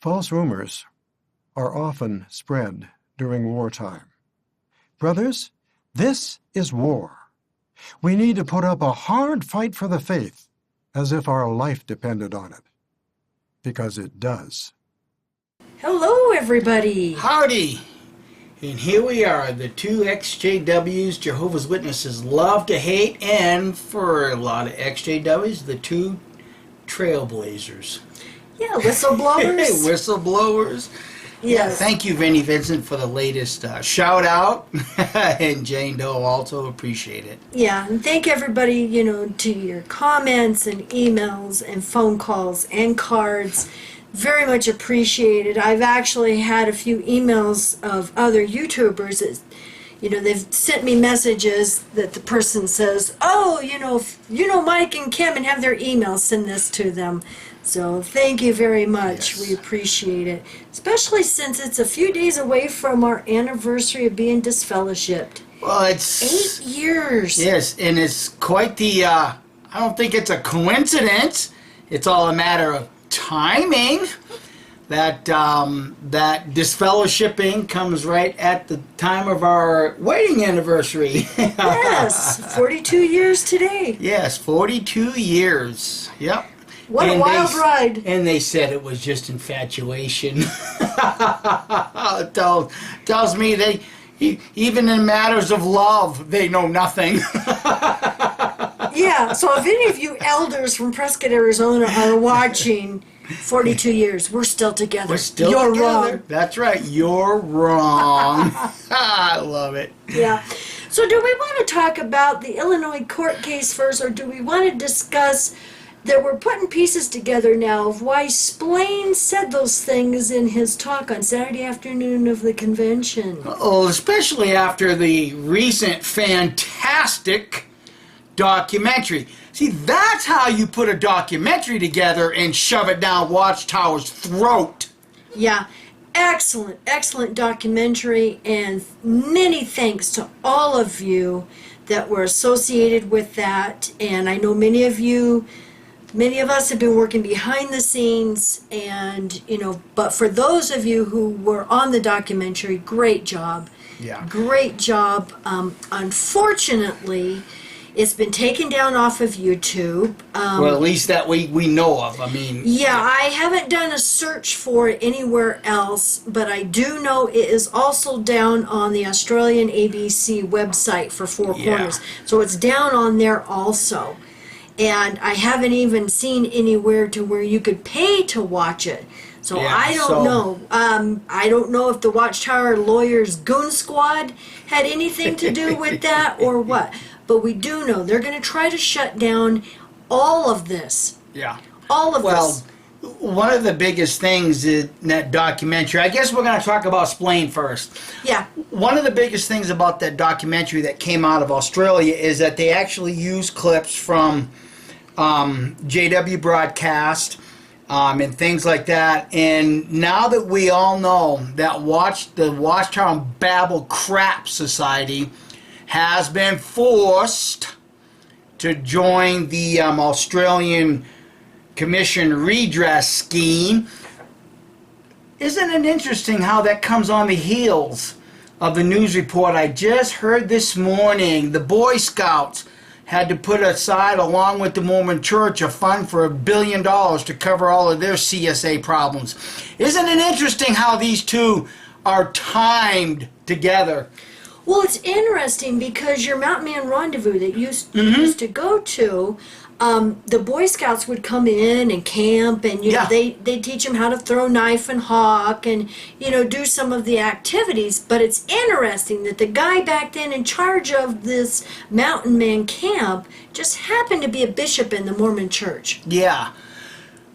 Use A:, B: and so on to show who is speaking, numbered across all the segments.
A: False rumors are often spread during wartime. Brothers, this is war. We need to put up a hard fight for the faith, as if our life depended on it. Because it does.
B: Hello, everybody.
C: Howdy. And here we are, the two XJWs Jehovah's Witnesses love to hate, and for a lot of XJWs, the two trailblazers.
B: Yeah, whistleblowers.
C: Whistleblowers. Yeah,
B: Yes.
C: thank you, Vinnie Vincent, for the latest shout out. And Jane Doe also appreciate it.
B: Yeah, and thank everybody, to your comments and emails and phone calls and cards. Very much appreciated. I've actually had a few emails of other YouTubers that, they've sent me messages that the person says, oh, Mike and Kim, and have their email, send this to them. So thank you very much.
C: Yes.
B: We appreciate it. Especially since it's a few days away from our anniversary of being disfellowshipped.
C: Well, it's
B: 8 years.
C: Yes, and it's quite the, I don't think it's a coincidence. It's all a matter of timing. That disfellowshipping comes right at the time of our wedding anniversary.
B: Yes, 42 years today.
C: Yes, 42 years. Yep.
B: What a wild ride.
C: And they said it was just infatuation. tells me even in matters of love, they know nothing.
B: Yeah, so if any of you elders from Prescott, Arizona are watching 42 years, we're still together.
C: We're still
B: You're
C: together.
B: wrong.
C: That's right. You're wrong. I love it.
B: Yeah. So do we want to talk about the Illinois court case first, or do we want to discuss that we're putting pieces together now of why Splain said those things in his talk on Saturday afternoon of the convention?
C: Oh, especially after the recent fantastic documentary. See, that's how you put a documentary together and shove it down Watchtower's throat.
B: Yeah, excellent documentary, and many thanks to all of you that were associated with that. And I know many of us have been working behind the scenes, and but for those of you who were on the documentary, great job.
C: Yeah.
B: Great job. Unfortunately, it's been taken down off of YouTube.
C: Well, at least that we know of. I mean...
B: Yeah, I haven't done a search for it anywhere else, but I do know it is also down on the Australian ABC website for Four
C: Yeah.
B: Corners. So it's down on there also. And I haven't even seen anywhere to where you could pay to watch it. So
C: Yeah,
B: I don't know. I don't know if the Watchtower Lawyers Goon Squad had anything to do with that or what. But we do know they're going to try to shut down all of this.
C: Yeah.
B: All of this.
C: Well, one of the biggest things in that documentary, I guess we're going to talk about Splain first.
B: Yeah.
C: One of the biggest things about that documentary that came out of Australia is that they actually use clips from JW broadcast and things like that. And now that we all know that the Watchtower Babel Crap Society has been forced to join the Australian Commission redress scheme. Isn't it interesting how that comes on the heels of the news report I just heard this morning? The Boy Scouts had to put aside, along with the Mormon Church, a fund for $1 billion to cover all of their CSA problems. Isn't it interesting how these two are timed together?
B: Well, it's interesting because your Mountain Man Rendezvous that you used to go to, the Boy Scouts would come in and camp, and
C: Yeah.
B: they teach them how to throw knife and hawk, and do some of the activities. But it's interesting that the guy back then in charge of this Mountain Man camp just happened to be a bishop in the Mormon Church.
C: Yeah.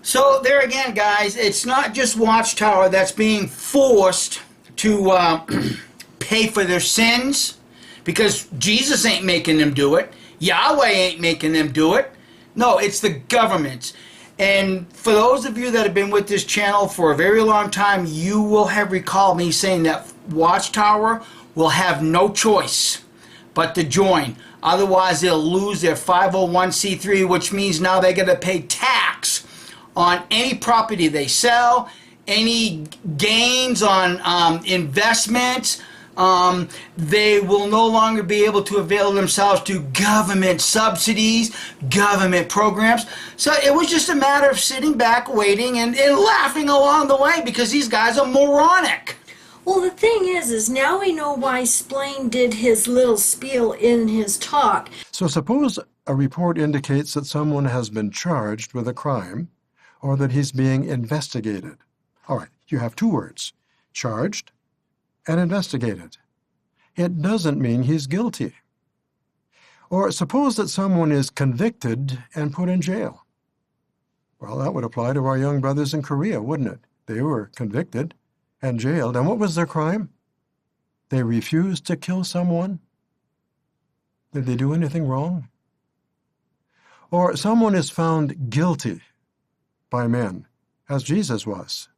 C: So there again, guys, it's not just Watchtower that's being forced to pay for their sins, because Jesus ain't making them do it. Yahweh ain't making them do it. No, it's the government. And for those of you that have been with this channel for a very long time, you will have recalled me saying that Watchtower will have no choice but to join. Otherwise, they'll lose their 501c3, which means now they're going to pay tax on any property they sell, any gains on investments. They will no longer be able to avail themselves to government subsidies, government programs. So it was just a matter of sitting back, waiting, and laughing along the way because these guys are moronic.
B: Well, the thing is now we know why Splain did his little spiel in his talk.
A: So suppose a report indicates that someone has been charged with a crime or that he's being investigated. All right, you have two words, charged and investigated. It doesn't mean he's guilty. Or suppose that someone is convicted and put in jail. Well, that would apply to our young brothers in Korea, wouldn't it? They were convicted and jailed. And what was their crime? They refused to kill someone? Did they do anything wrong? Or someone is found guilty by men, as Jesus was.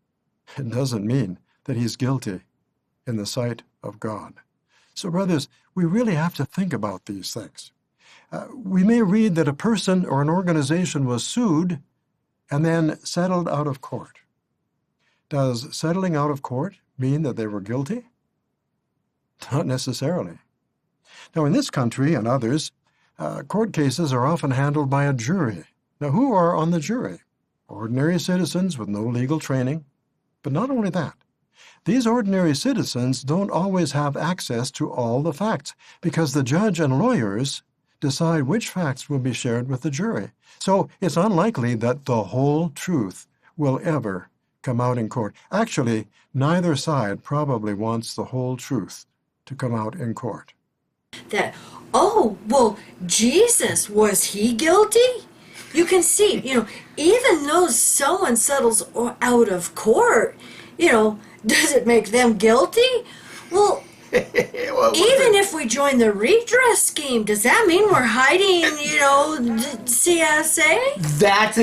A: It doesn't mean that he's guilty in the sight of God. So, brothers, we really have to think about these things. We may read that a person or an organization was sued and then settled out of court. Does settling out of court mean that they were guilty? Not necessarily. Now, in this country and others, court cases are often handled by a jury. Now, who are on the jury? Ordinary citizens with no legal training. But not only that, these ordinary citizens don't always have access to all the facts because the judge and lawyers decide which facts will be shared with the jury. So it's unlikely that the whole truth will ever come out in court. Actually, neither side probably wants the whole truth to come out in court.
B: That, oh, well, Jesus, was he guilty? You can see, even though someone settles out of court, does it make them guilty? Well, even if we join the redress scheme, does that mean we're hiding, CSA?
C: That's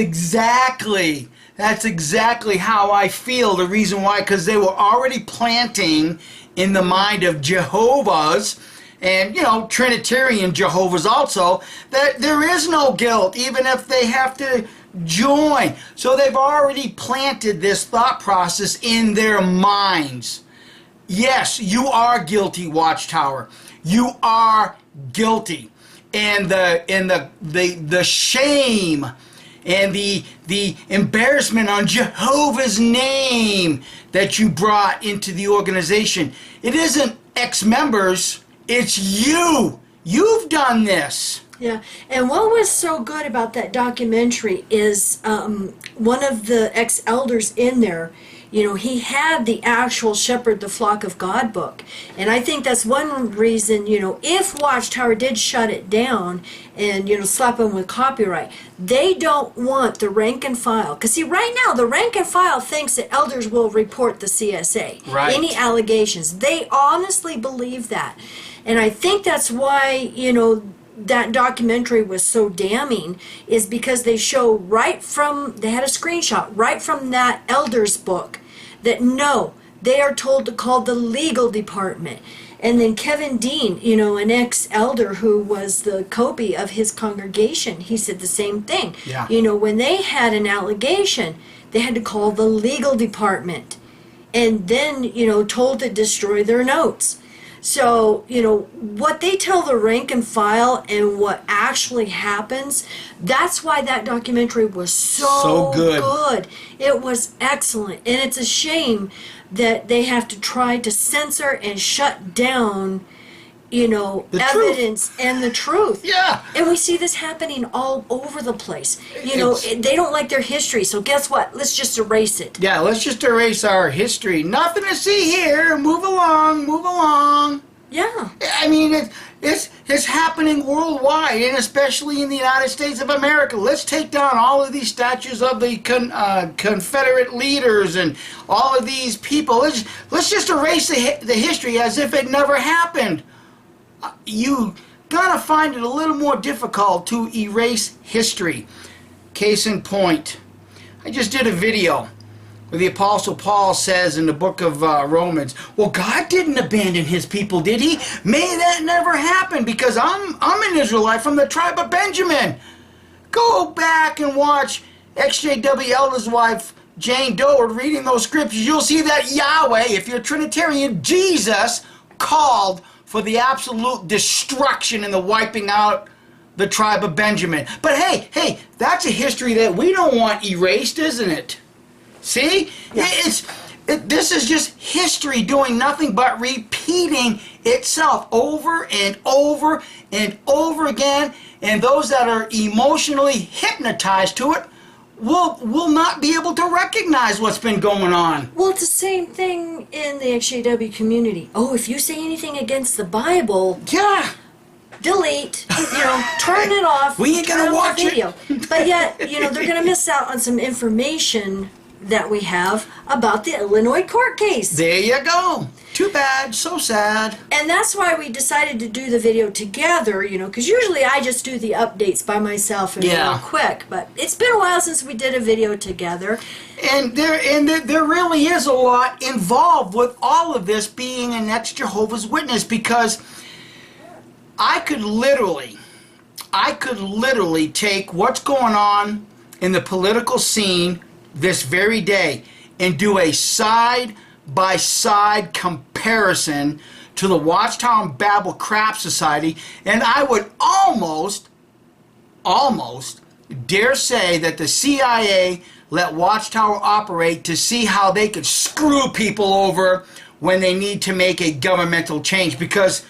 C: exactly how I feel. The reason why, because they were already planting in the mind of Jehovah's and, Trinitarian Jehovah's also, that there is no guilt, even if they have to join. So they've already planted this thought process in their minds. Yes, you are guilty, Watchtower. You are guilty. And the shame and the embarrassment on Jehovah's name that you brought into the organization. It isn't ex-members, it's you. You've done this.
B: Yeah, and what was so good about that documentary is one of the ex-elders in there, he had the actual Shepherd the Flock of God book. And I think that's one reason, if Watchtower did shut it down and, slap them with copyright, they don't want the rank and file. Because, see, right now, the rank and file thinks that elders will report the CSA.
C: Right.
B: Any allegations. They honestly believe that. And I think that's why, that documentary was so damning, is because they show they had a screenshot right from that elder's book that no, they are told to call the legal department. And then Kevin Dean, an ex-elder who was the Kobe of his congregation, he said the same thing.
C: Yeah.
B: When they had an allegation, they had to call the legal department and then, told to destroy their notes. So, what they tell the rank and file and what actually happens, that's why that documentary was so good. It was excellent. And it's a shame that they have to try to censor and shut down, evidence and the truth.
C: Yeah.
B: And we see this happening all over the place. They don't like their history, so guess what? Let's just erase it.
C: Yeah, let's just erase our history. Nothing to see here. Move along.
B: Yeah.
C: I mean, it's happening worldwide, and especially in the United States of America. Let's take down all of these statues of the Confederate leaders and all of these people. Let's just erase the history as if it never happened. You gotta find it a little more difficult to erase history. Case in point, I just did a video where the Apostle Paul says in the book of Romans, well, God didn't abandon his people, did he? May that never happen, because I'm an Israelite from the tribe of Benjamin. Go back and watch XJW Elder's wife Jane Doe reading those scriptures, you'll see that Yahweh, if you're Trinitarian, Jesus called for the absolute destruction and the wiping out the tribe of Benjamin. But hey, that's a history that we don't want erased, isn't it? See?
B: Yeah.
C: This is just history doing nothing but repeating itself over and over and over again. And those that are emotionally hypnotized to it will not be able to recognize what's been going on.
B: Well, it's the same thing in the XJW community. Oh, if you say anything against the Bible,
C: Yeah.
B: delete, turn it off.
C: We ain't gonna
B: turn off
C: watch
B: the
C: it.
B: video. But yet, they're going to miss out on some information that we have about the Illinois court case.
C: There you go. Too bad. So sad.
B: And that's why we decided to do the video together, because usually I just do the updates by myself and
C: Yeah.
B: real quick. But it's been a while since we did a video together.
C: And there really is a lot involved with all of this being an ex-Jehovah's Witness, because I could literally take what's going on in the political scene this very day and do a side-by-side comparison to the Watchtower and Babel Crap Society, and I would almost dare say that the CIA let Watchtower operate to see how they could screw people over when they need to make a governmental change, because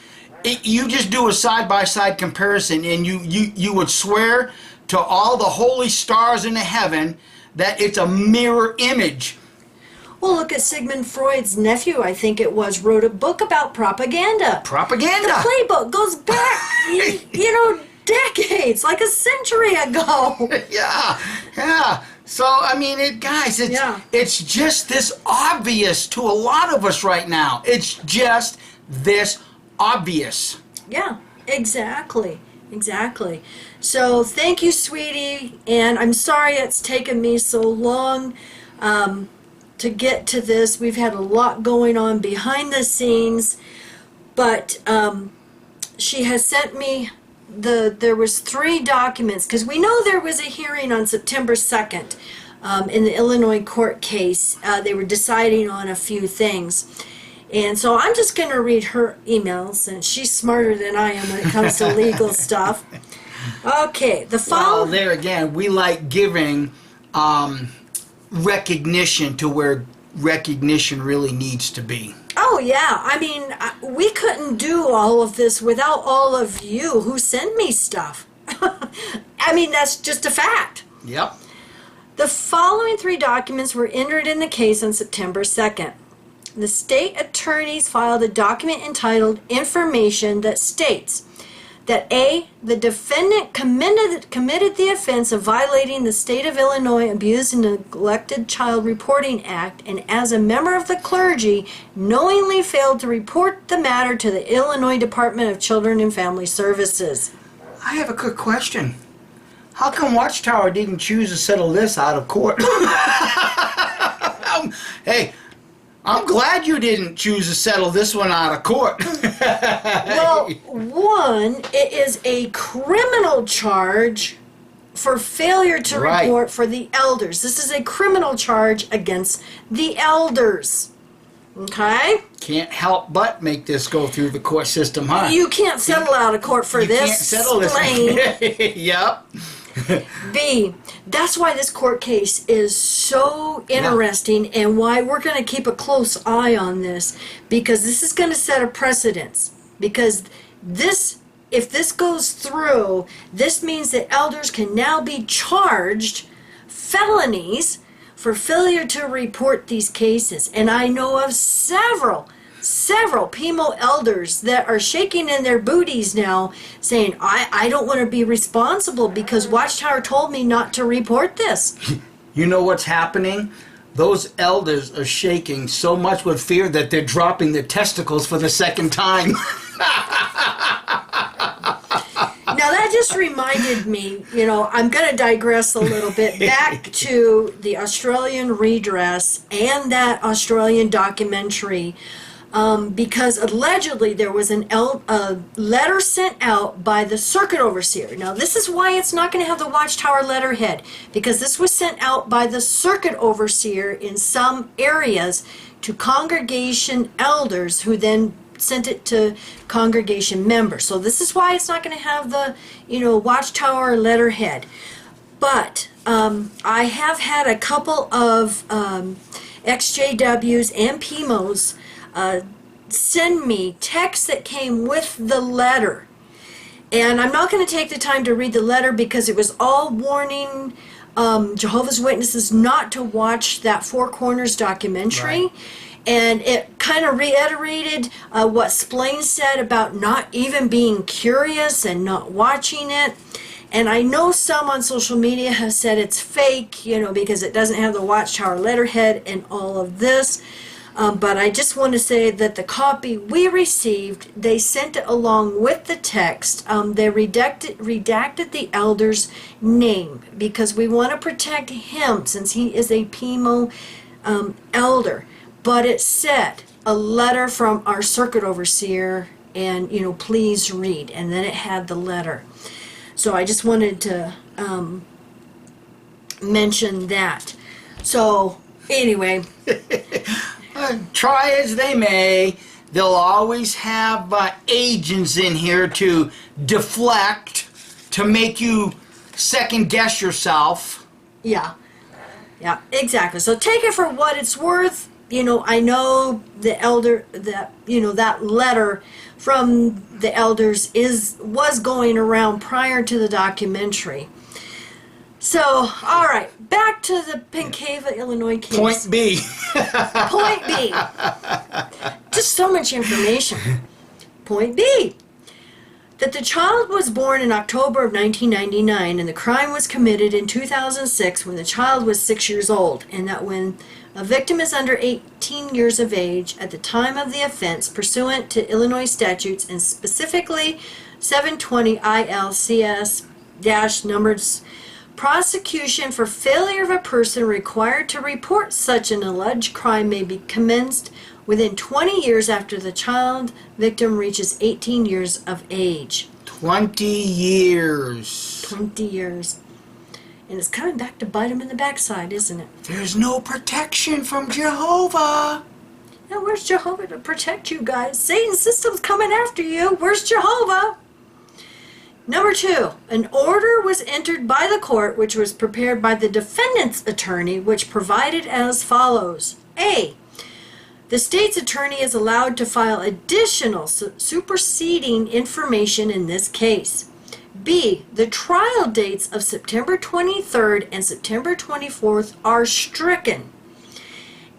C: you just do a side-by-side comparison and you would swear to all the holy stars in the heaven that it's a mirror image.
B: Well, look at Sigmund Freud's nephew, I think it was, wrote a book about propaganda.
C: Propaganda.
B: The playbook goes back, decades, like a century ago.
C: Yeah. So, I mean, it's just this obvious to a lot of us right now. It's just this obvious.
B: Yeah, exactly. So thank you, sweetie, and I'm sorry it's taken me so long to get to this. We've had a lot going on behind the scenes, but she has sent me there was 3 documents, because we know there was a hearing on September 2nd in the Illinois court case. They were deciding on a few things. And so I'm just going to read her emails, and she's smarter than I am when it comes to legal stuff. Okay,
C: Well, there again, we like giving recognition to where recognition really needs to be.
B: Oh, yeah. I mean, we couldn't do all of this without all of you who send me stuff. I mean, that's just a fact.
C: Yep.
B: The following 3 documents were entered in the case on September 2nd. The state attorneys filed a document entitled Information that states that A, the defendant committed the offense of violating the State of Illinois Abused and Neglected Child Reporting Act, and as a member of the clergy, knowingly failed to report the matter to the Illinois Department of Children and Family Services.
C: I have a quick question. How come Watchtower didn't choose to settle this out of court? Hey, I'm glad you didn't choose to settle this one out of court.
B: Well, one, it is a criminal charge for failure to report for the elders. This is a criminal charge against the elders. Okay?
C: Can't help but make this go through the court system, huh?
B: You can't settle out of court for this.
C: Can't settle this. Yep.
B: B, that's why this court case is so interesting and why we're going to keep a close eye on this, because this is going to set a precedence. Because if this goes through, this means that elders can now be charged felonies for failure to report these cases. And I know of several PMO elders that are shaking in their booties now saying, I don't want to be responsible because Watchtower told me not to report this.
C: You know what's happening? Those elders are shaking so much with fear that they're dropping their testicles for the second time.
B: Now that just reminded me, I'm going to digress a little bit back to the Australian redress and that Australian documentary because allegedly there was a letter sent out by the circuit overseer. Now, this is why it's not going to have the Watchtower letterhead, because this was sent out by the circuit overseer in some areas to congregation elders, who then sent it to congregation members. So this is why it's not going to have the, Watchtower letterhead. But I have had a couple of XJWs and PMOs send me texts that came with the letter. And I'm not going to take the time to read the letter because it was all warning Jehovah's Witnesses not to watch that Four Corners documentary.
C: Right.
B: And it kind of reiterated what Splain said about not even being curious and not watching it. And I know some on social media have said it's fake, because it doesn't have the Watchtower letterhead and all of this. But I just want to say that the copy we received, they sent it along with the text. They redacted the elder's name because we want to protect him since he is a PMO elder. But it said, a letter from our circuit overseer, and, please read. And then it had the letter. So I just wanted to mention that. So, anyway.
C: Try as they may, they'll always have agents in here to deflect, to make you second guess yourself.
B: Yeah, exactly. So take it for what it's worth. I know the elder, that letter from the elders was going around prior to the documentary. So, all right, back to the Pencava, Illinois case.
C: Point B.
B: Point B. Just so much information. Point B. That the child was born in October of 1999 and the crime was committed in 2006 when the child was 6 years old, and that when a victim is under 18 years of age at the time of the offense pursuant to Illinois statutes and specifically 720 ILCS prosecution for failure of a person required to report such an alleged crime may be commenced within 20 years after the child victim reaches 18 years of age.
C: 20 years.
B: 20 years. And it's coming back to bite him in the backside, isn't it?
C: There's no protection from Jehovah.
B: Now, where's Jehovah to protect you guys? Satan's system's coming after you. Where's Jehovah? Number 2, an order was entered by the court which was prepared by the defendant's attorney, which provided as follows. A, the state's attorney is allowed to file additional superseding information in this case. B, the trial dates of September 23rd and September 24th are stricken.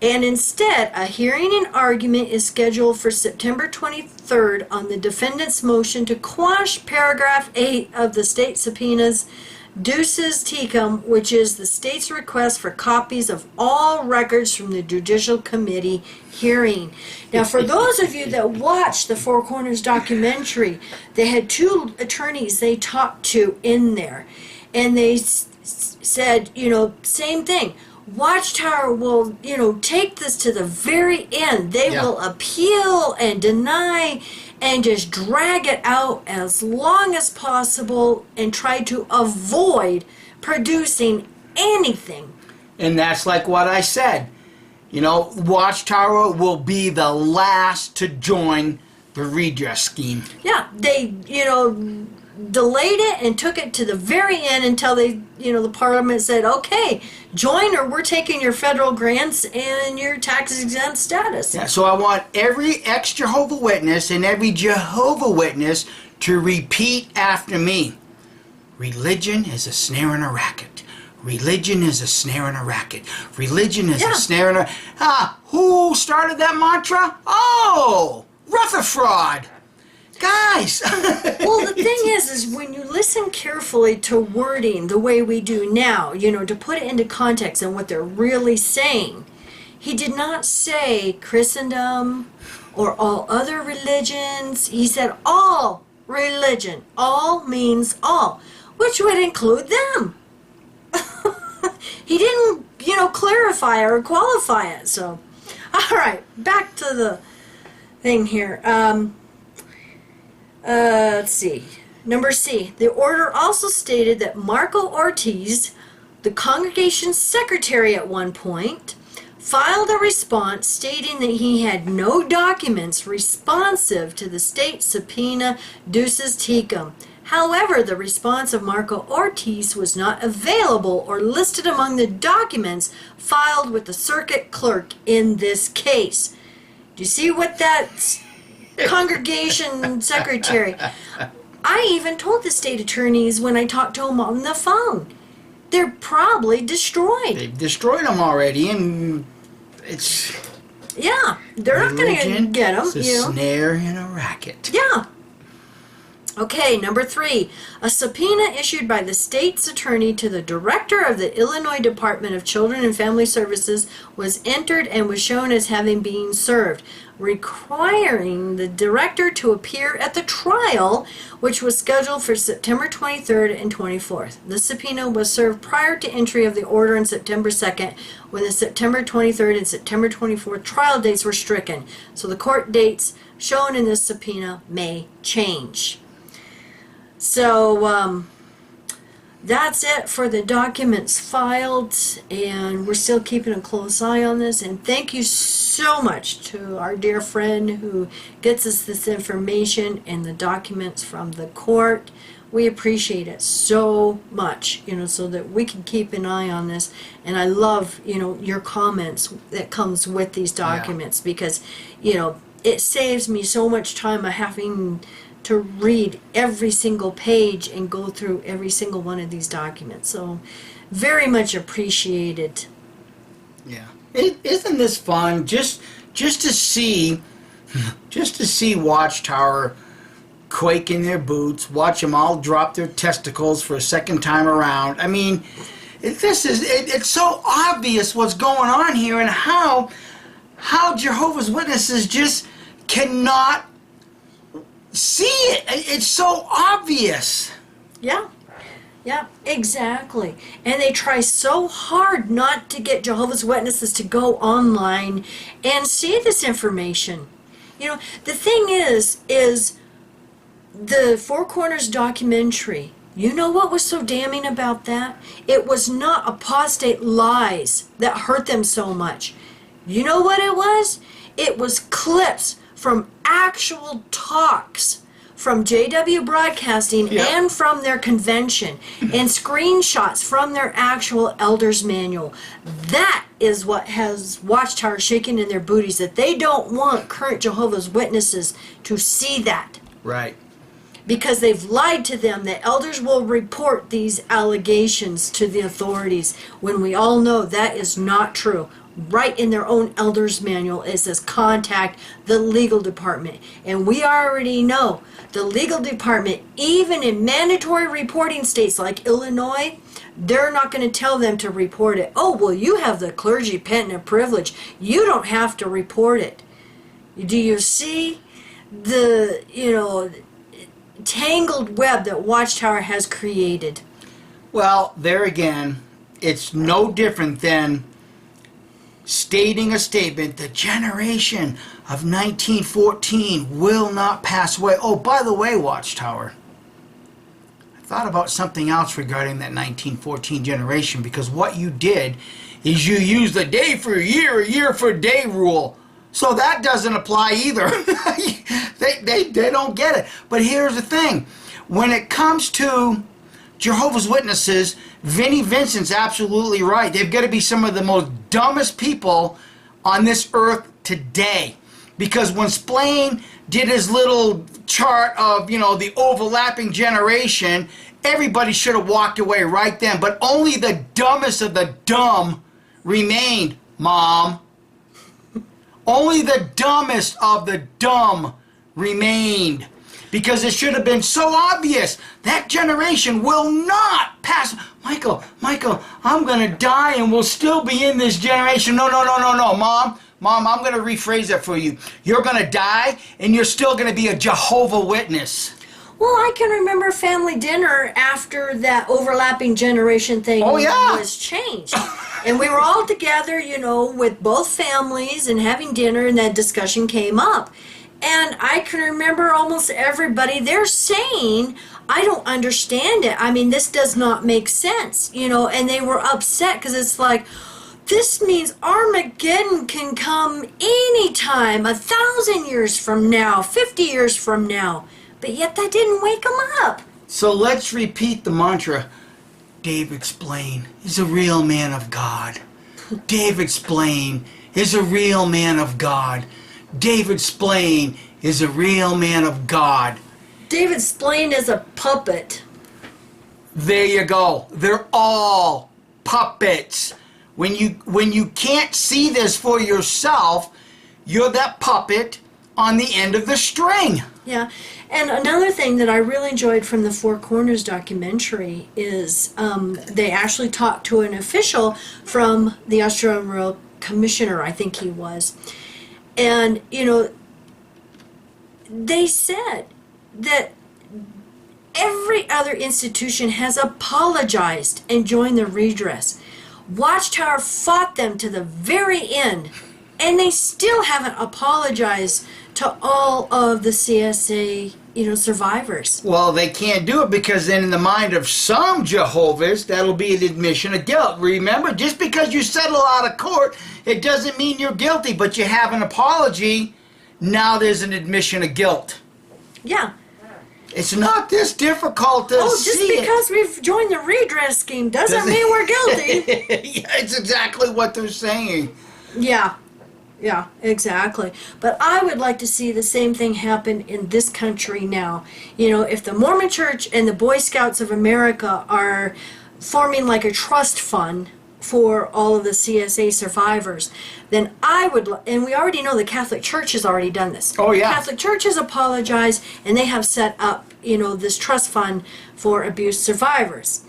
B: And instead, a hearing and argument is scheduled for September 23rd on the defendant's motion to quash paragraph 8 of the state subpoenas Duces Tecum, which is the state's request for copies of all records from the Judicial Committee hearing. Now, for those of you that watched the Four Corners documentary, they had 2 attorneys they talked to in there, and they said, same thing. Watchtower will, take this to the very end. They will appeal and deny and just drag it out as long as possible and try to avoid producing anything.
C: And that's like what I said. Watchtower will be the last to join the redress scheme.
B: Yeah, they, delayed it and took it to the very end until they, the Parliament said, okay, join or we're taking your federal grants and your tax-exempt status.
C: Yeah, so I want every ex-Jehovah Witness and every Jehovah Witness to repeat after me. Religion is a snare and a racket. Religion is a snare and a racket. Religion is a snare and a... who started that mantra? Oh, Rutherford. Guys!
B: Well, the thing is when you listen carefully to wording the way we do now, to put it into context and what they're really saying, he did not say Christendom or all other religions. He said all religion. All means all, which would include them. He didn't, clarify or qualify it. So, all right, back to thing here. Let's see. Number C. The order also stated that Marco Ortiz, the congregation's secretary at one point, filed a response stating that he had no documents responsive to the state subpoena Duces Tecum. However, the response of Marco Ortiz was not available or listed among the documents filed with the circuit clerk in this case. Do you see what that congregation secretary... I even told the state attorneys when I talked to them on the phone, they're probably destroyed.
C: They've destroyed them already, and it's...
B: Yeah, they're not going to get them.
C: It's a snare and a racket.
B: Yeah. Okay, number 3. A subpoena issued by the state's attorney to the director of the Illinois Department of Children and Family Services was entered and was shown as having been served, requiring the director to appear at the trial, which was scheduled for September 23rd and 24th. The subpoena was served prior to entry of the order on September 2nd, when the September 23rd and September 24th trial dates were stricken. So the court dates shown in this subpoena may change. So that's it for the documents filed, and we're still keeping a close eye on this. And thank you so much to our dear friend who gets us this information and the documents from the court. We appreciate it so much, so that we can keep an eye on this. And I love, your comments that comes with these documents, because, it saves me so much time of having to read every single page and go through every single one of these documents. So very much appreciated.
C: Yeah. Isn't this fun? Just to see Watchtower quake in their boots, watch them all drop their testicles for a second time around. I mean, it's so obvious what's going on here, and how Jehovah's Witnesses just cannot see it. It's so obvious.
B: Yeah, exactly. And they try so hard not to get Jehovah's Witnesses to go online and see this information. The thing is the Four Corners documentary, you know what was so damning about that? It was not apostate lies that hurt them so much. You know what it was? It was clips from actual talks from JW Broadcasting and from their convention, and screenshots from their actual elders manual. That is what has Watchtower shaking in their booties, that they don't want current Jehovah's Witnesses to see that.
C: Right.
B: Because they've lied to them that elders will report these allegations to the authorities, when we all know that is not true. Right in their own elders manual, it says contact the legal department. And we already know the legal department, even in mandatory reporting states like Illinois, they're not going to tell them to report it. Oh, well, you have the clergy penitent privilege. You don't have to report it. Do you see the, tangled web that Watchtower has created?
C: Well, there again, it's no different than stating a statement, the generation of 1914 will not pass away. Oh, by the way, Watchtower, I thought about something else regarding that 1914 generation, because what you did is you used a day for a year for a day rule. So that doesn't apply either. they don't get it. But here's the thing. When it comes to Jehovah's Witnesses, Vinnie Vincent's absolutely right. They've got to be some of the most dumbest people on this earth today. Because when Splain did his little chart of, the overlapping generation, everybody should have walked away right then. But only the dumbest of the dumb remained, Mom. Only the dumbest of the dumb remained. Because it should have been so obvious. That generation will not pass. Michael, I'm going to die and we'll still be in this generation. No, Mom, I'm going to rephrase that for you. You're going to die and you're still going to be a Jehovah Witness.
B: Well, I can remember family dinner after that overlapping generation thing was changed. And we were all together, with both families and having dinner, and that discussion came up. And I can remember almost everybody, they're saying, I don't understand it. I mean, this does not make sense, and they were upset because it's like, this means Armageddon can come anytime, 1,000 years from now, 50 years from now. But yet that didn't wake them up.
C: So let's repeat the mantra. Dave Explain is a real man of God. Dave Explain is a real man of God. Dave Explain is a real man of God.
B: David Splain is a puppet.
C: There you go. They're all puppets. When you can't see this for yourself, you're that puppet on the end of the string.
B: Yeah, and another thing that I really enjoyed from the Four Corners documentary is they actually talked to an official from the Australian Royal Commissioner, I think he was. And, they said that every other institution has apologized and joined the redress. Watchtower fought them to the very end, and they still haven't apologized to all of the CSA, survivors.
C: Well, they can't do it because then in the mind of some Jehovah's, that'll be an admission of guilt. Remember, just because you settle out of court, it doesn't mean you're guilty, but you have an apology. Now there's an admission of guilt.
B: Yeah.
C: It's not this difficult to see
B: just because we've joined the redress scheme doesn't mean we're guilty.
C: Yeah, it's exactly what they're saying.
B: Yeah, exactly. But I would like to see the same thing happen in this country now. If the Mormon Church and the Boy Scouts of America are forming like a trust fund for all of the CSA survivors, then I would, and we already know the Catholic Church has already done this.
C: Oh, yeah.
B: The Catholic Church has apologized, and they have set up, this trust fund for abuse survivors.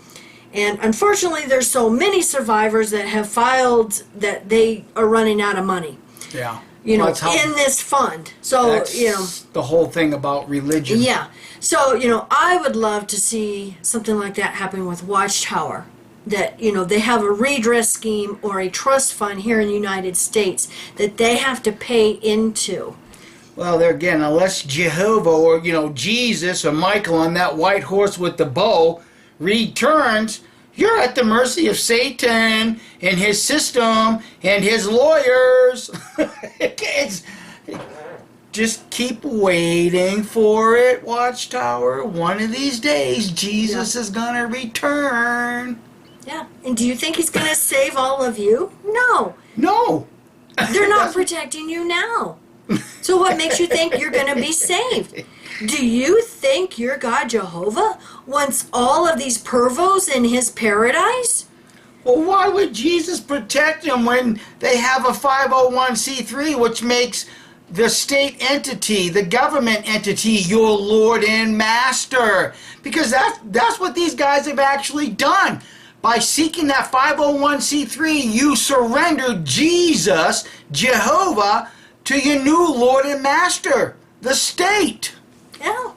B: And unfortunately, there's so many survivors that have filed that they are running out of money.
C: Yeah.
B: In this fund. So,
C: that's the whole thing about religion.
B: Yeah. So, I would love to see something like that happen with Watchtower. That, they have a redress scheme or a trust fund here in the United States that they have to pay into.
C: Well, there again, unless Jehovah or, Jesus or Michael on that white horse with the bow returns, you're at the mercy of Satan and his system and his lawyers. Just keep waiting for it, Watchtower. One of these days, Jesus is going to return.
B: Yeah. And do you think he's going to save all of you? No.
C: No.
B: They're not protecting you now. So what makes you think you're going to be saved? Do you think your God Jehovah wants all of these pervos in his paradise?
C: Well, why would Jesus protect them when they have a 501c3, which makes the state entity, the government entity, your Lord and Master? Because that's what these guys have actually done. By seeking that 501c3, you surrender Jesus, Jehovah, to your new Lord and Master, the state.
B: Yeah.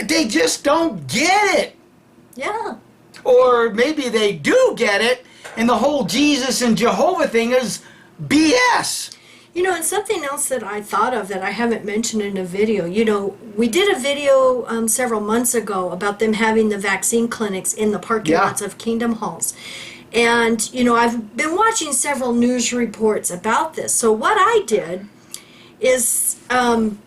C: They just don't get it.
B: Yeah.
C: Or maybe they do get it, and the whole Jesus and Jehovah thing is BS.
B: And something else that I thought of that I haven't mentioned in a video, we did a video several months ago about them having the vaccine clinics in the parking lots of Kingdom Halls. And, I've been watching several news reports about this. So what I did is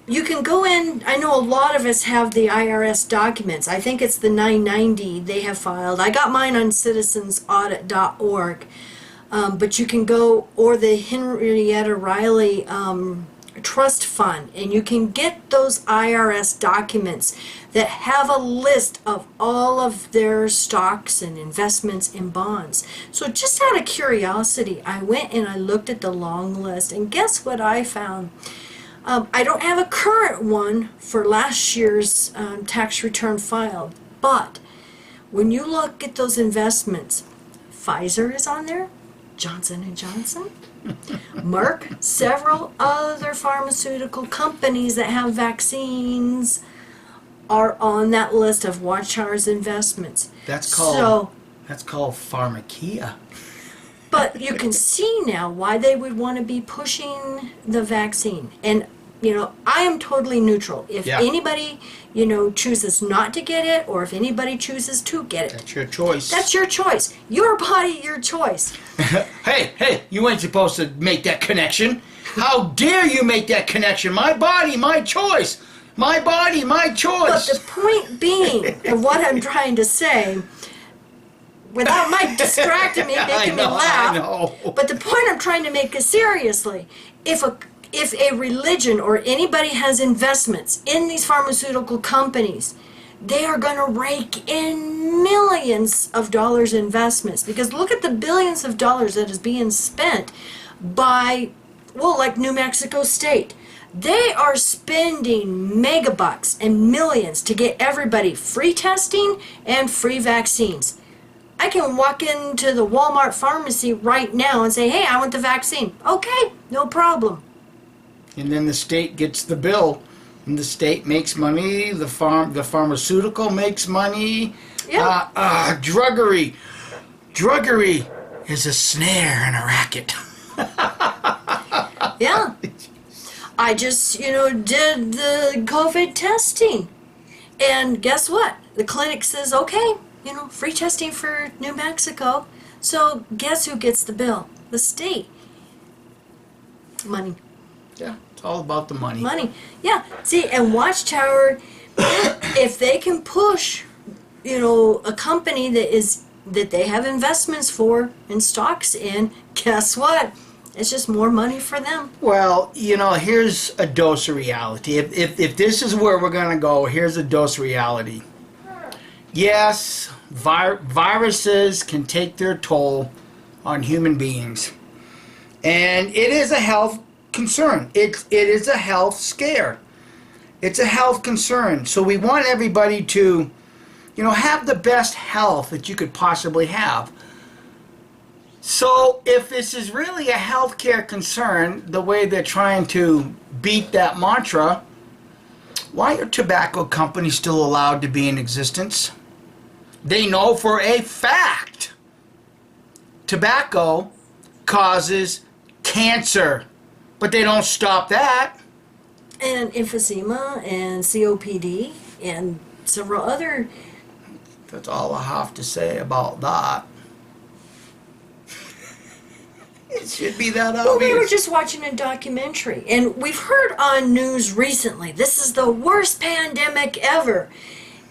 B: you can go in, I know a lot of us have the IRS documents. I think it's the 990 they have filed. I got mine on citizensaudit.org. But you can go, or the Henrietta Riley Trust Fund, and you can get those IRS documents that have a list of all of their stocks and investments and bonds. So just out of curiosity, I went and I looked at the long list, and guess what I found? I don't have a current one for last year's tax return filed, but when you look at those investments, Pfizer is on there, Johnson & Johnson, Merck, several other pharmaceutical companies that have vaccines are on that list of Watchtower's investments.
C: That's called pharmakia.
B: But you can see now why they would want to be pushing the vaccine. And I am totally neutral. If
C: Yeah.
B: anybody, chooses not to get it, or if anybody chooses to get it,
C: That's your choice.
B: that's your choice. Your body, your choice.
C: Hey, you ain't supposed to make that connection. How dare you make that connection? My body, my choice. My body, my
B: But
C: choice.
B: the point being of what I'm trying to say, without Mike distracting me, making me laugh.
C: I know.
B: But the point I'm trying to make is, seriously, if a religion or anybody has investments in these pharmaceutical companies, they are going to rake in millions of dollars investments, because look at the billions of dollars that is being spent by, like New Mexico State. They are spending megabucks and millions to get everybody free testing and free vaccines. I can walk into the Walmart pharmacy right now and say, hey, I want the vaccine. Okay, no problem.
C: And then the state gets the bill, and the state makes money. The pharmaceutical makes money.
B: Yeah.
C: Druggery is a snare and a racket.
B: Yeah. I just, did the COVID testing. And guess what? The clinic says, okay, free testing for New Mexico. So guess who gets the bill? The state. Money.
C: Yeah, it's all about the money.
B: Money. Yeah. See, and Watchtower, if they can push, a company that they have investments for and stocks in, guess what? It's just more money for them.
C: Well, here's a dose of reality. If this is where we're going to go, here's a dose of reality. Yes, viruses can take their toll on human beings. And it is a health concern. It is a health scare. It's a health concern. So we want everybody to, have the best health that you could possibly have. So if this is really a healthcare concern, the way they're trying to beat that mantra, why are tobacco companies still allowed to be in existence? They know for a fact tobacco causes cancer, but they don't stop that.
B: And emphysema and COPD and several other.
C: That's all I have to say about that. It should be that obvious.
B: Well, we were just watching a documentary, and we've heard on news recently, this is the worst pandemic ever.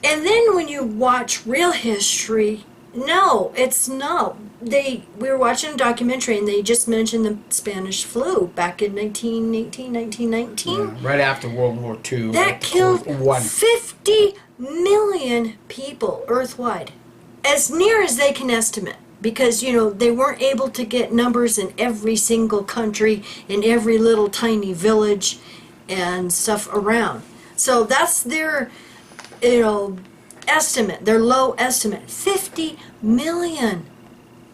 B: And then when you watch real history, no, it's not. We were watching a documentary, and they just mentioned the Spanish flu back in 1919.
C: Yeah, right after World War II.
B: That killed 50 million people earthwide, as near as they can estimate. Because, they weren't able to get numbers in every single country, in every little tiny village and stuff around. So that's their, estimate, their low estimate. 50 million.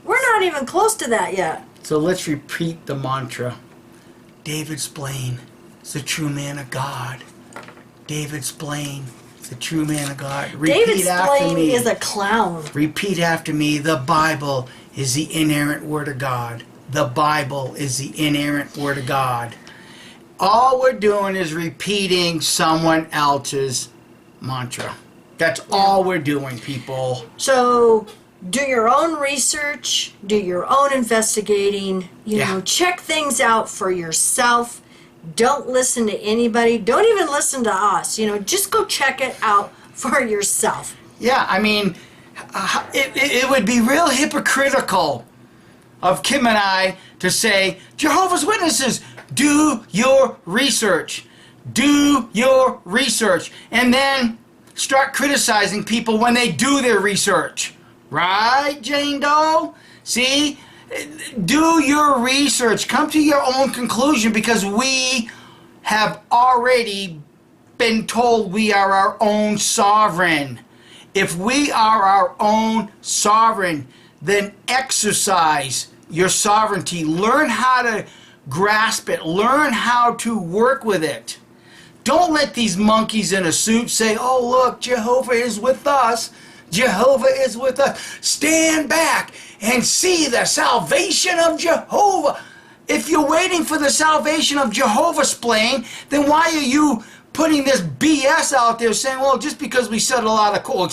B: We're not even close to that yet.
C: So let's repeat the mantra. David Blaine is the true man of God. David Blaine is the true man of God.
B: David Blaine is a clown.
C: Repeat after me. The Bible is the inerrant word of God. The Bible is the inerrant word of God. All we're doing is repeating someone else's mantra. That's all we're doing, people.
B: So do your own research, do your own investigating, check things out for yourself. Don't listen to anybody. Don't even listen to us. Just go check it out for yourself.
C: Yeah, I mean, it would be real hypocritical of Kim and I to say, Jehovah's Witnesses, do your research. Do your research. And then start criticizing people when they do their research. Right, Jane Doe? See? Do your research. Come to your own conclusion, because we have already been told we are our own sovereign. If we are our own sovereign, then exercise your sovereignty. Learn how to grasp it. Learn how to work with it. Don't let these monkeys in a suit say, oh, look, Jehovah is with us. Jehovah is with us. Stand back and see the salvation of Jehovah. If you're waiting for the salvation of Jehovah Splain, then why are you putting this BS out there saying, well, just because we settle out of court,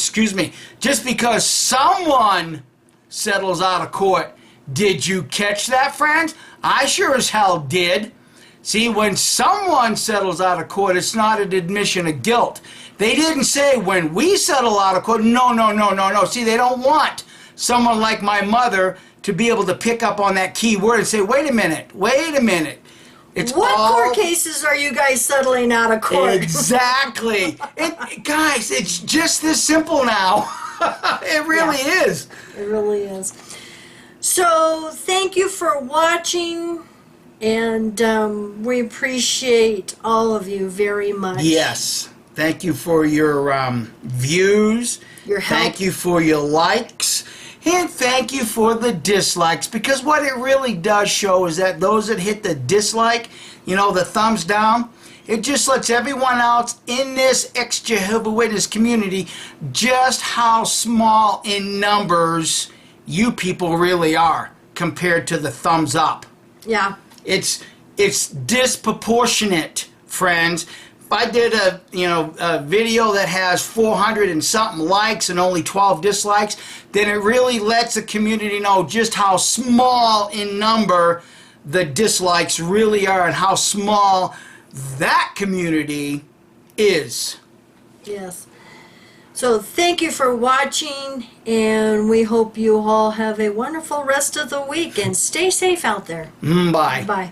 C: just because someone settles out of court. Did you catch that, friends? I sure as hell did. See, when someone settles out of court, it's not an admission of guilt. They didn't say when we settle out of court. No, no, no, no, no. See, they don't want someone like my mother to be able to pick up on that key word and say, wait a minute, wait a minute. It's
B: what
C: all...
B: court cases are you guys settling out of court?
C: Exactly. Guys, it's just this simple now. It really is.
B: It really is. So, thank you for watching, and we appreciate all of you very much.
C: Yes. Thank you for your views.
B: Your help.
C: Thank you for your likes. And thank you for the dislikes, because what it really does show is that those that hit the dislike, you know, the thumbs down, it just lets everyone else in this ex-Jehovah's Witness community just how small in numbers you people really are compared to the thumbs up.
B: Yeah.
C: It's disproportionate, friends. If I did a video that has 400 and something likes and only 12 dislikes, then it really lets the community know just how small in number the dislikes really are and how small that community is.
B: Yes. So thank you for watching, and we hope you all have a wonderful rest of the week, and stay safe out there.
C: Bye.
B: Bye.